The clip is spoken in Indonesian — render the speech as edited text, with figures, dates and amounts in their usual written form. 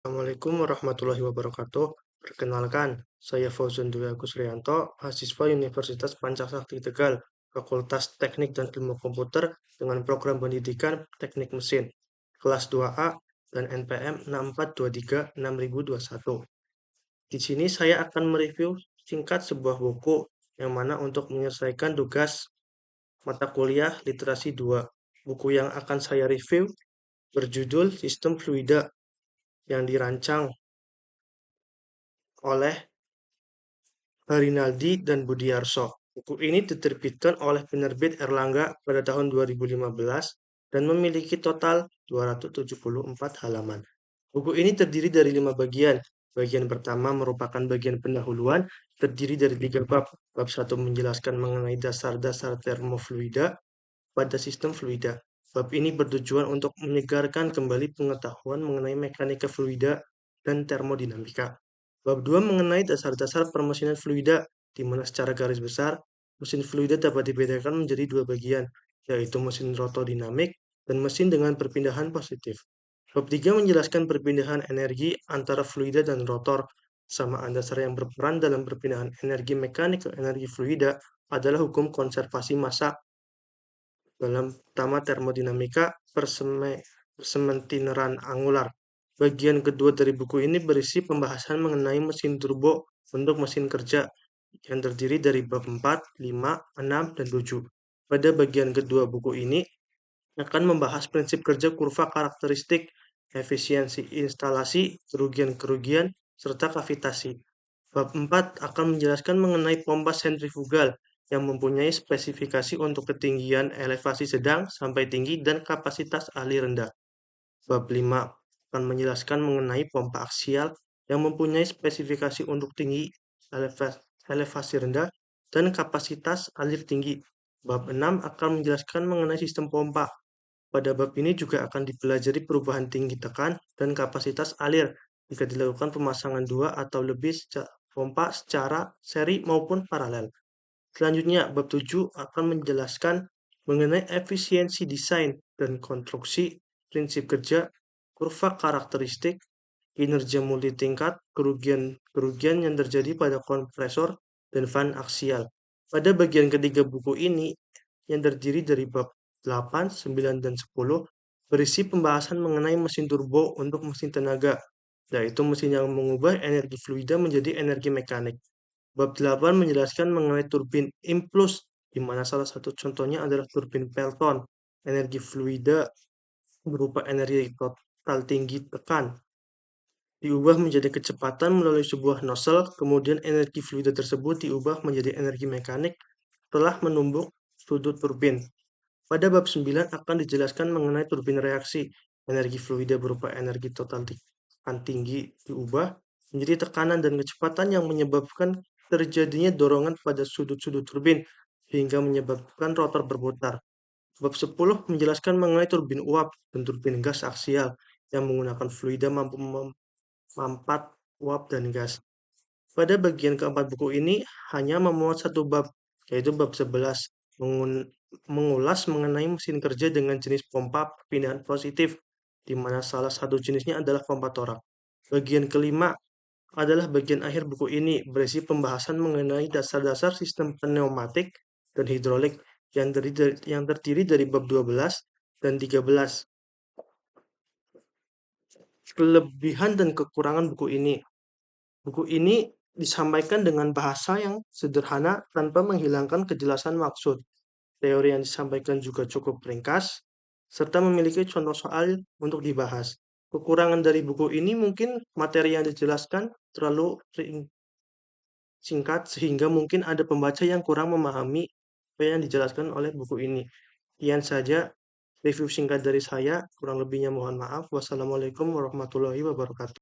Assalamualaikum warahmatullahi wabarakatuh. Perkenalkan, saya Fauzan Dwi Agus Rianto, mahasiswa Universitas Pancasakti Tegal, Fakultas Teknik dan Ilmu Komputer dengan program pendidikan Teknik Mesin, kelas 2A dan NPM 64236021. Di sini saya akan mereview singkat sebuah buku yang mana untuk menyelesaikan tugas mata kuliah Literasi 2. Buku yang akan saya review berjudul Sistem Fluida yang dirancang oleh Rinaldi dan Budiarso. Buku ini diterbitkan oleh penerbit Erlangga pada tahun 2015 dan memiliki total 274 halaman. Buku ini terdiri dari 5 bagian. Bagian pertama merupakan bagian pendahuluan, terdiri dari 3 bab. Bab 1 menjelaskan mengenai dasar-dasar termofluida pada sistem fluida. Bab ini bertujuan untuk menyegarkan kembali pengetahuan mengenai mekanika fluida dan termodinamika. Bab 2 mengenai dasar-dasar permesinan fluida, di mana secara garis besar, mesin fluida dapat dibedakan menjadi 2 bagian, yaitu mesin rotodinamik dan mesin dengan perpindahan positif. Bab 3 menjelaskan perpindahan energi antara fluida dan rotor. Kesamaan dasar yang berperan dalam perpindahan energi mekanik ke energi fluida adalah hukum konservasi massa dalam pertama termodinamika persementineran angular. Bagian kedua dari buku ini berisi pembahasan mengenai mesin turbo untuk mesin kerja yang terdiri dari bab 4, 5, 6, dan 7. Pada bagian kedua buku ini akan membahas prinsip kerja kurva karakteristik, efisiensi instalasi, kerugian-kerugian, serta kavitasi. Bab 4 akan menjelaskan mengenai pompa sentrifugal yang mempunyai spesifikasi untuk ketinggian elevasi sedang sampai tinggi dan kapasitas alir rendah. Bab 5 akan menjelaskan mengenai pompa aksial yang mempunyai spesifikasi untuk tinggi elevasi rendah dan kapasitas alir tinggi. Bab 6 akan menjelaskan mengenai sistem pompa. Pada bab ini juga akan dipelajari perubahan tinggi tekan dan kapasitas alir jika dilakukan pemasangan 2 atau lebih pompa secara seri maupun paralel. Selanjutnya, bab 7 akan menjelaskan mengenai efisiensi desain dan konstruksi, prinsip kerja, kurva karakteristik, kinerja multitingkat, kerugian-kerugian yang terjadi pada kompresor dan fan aksial. Pada bagian ketiga buku ini, yang terdiri dari bab 8, 9, dan 10, berisi pembahasan mengenai mesin turbo untuk mesin tenaga, yaitu mesin yang mengubah energi fluida menjadi energi mekanik. Bab 8 menjelaskan mengenai turbin impuls, di mana salah satu contohnya adalah turbin Pelton. Energi fluida berupa energi total tinggi tekan diubah menjadi kecepatan melalui sebuah nozzle, kemudian energi fluida tersebut diubah menjadi energi mekanik setelah menumbuk sudut turbin. Pada bab 9 akan dijelaskan mengenai turbin reaksi. Energi fluida berupa energi total tekan tinggi diubah menjadi tekanan dan kecepatan yang menyebabkan terjadinya dorongan pada sudut-sudut turbin hingga menyebabkan rotor berputar. Bab 10 menjelaskan mengenai turbin uap dan turbin gas aksial yang menggunakan fluida mampu memampat uap dan gas. Pada bagian keempat buku ini hanya memuat satu bab, yaitu bab 11, mengulas mengenai mesin kerja dengan jenis pompa perpindahan positif, di mana salah satu jenisnya adalah pompa torak. Bagian kelima adalah bagian akhir buku ini, berisi pembahasan mengenai dasar-dasar sistem pneumatik dan hidrolik yang terdiri dari bab 12 dan 13. Kelebihan dan kekurangan buku ini. Buku ini disampaikan dengan bahasa yang sederhana tanpa menghilangkan kejelasan maksud. Teori yang disampaikan juga cukup ringkas, serta memiliki contoh soal untuk dibahas. Kekurangan dari buku ini mungkin materi yang dijelaskan terlalu singkat, sehingga mungkin ada pembaca yang kurang memahami apa yang dijelaskan oleh buku ini. Sekian saja review singkat dari saya, kurang lebihnya mohon maaf. Wassalamualaikum warahmatullahi wabarakatuh.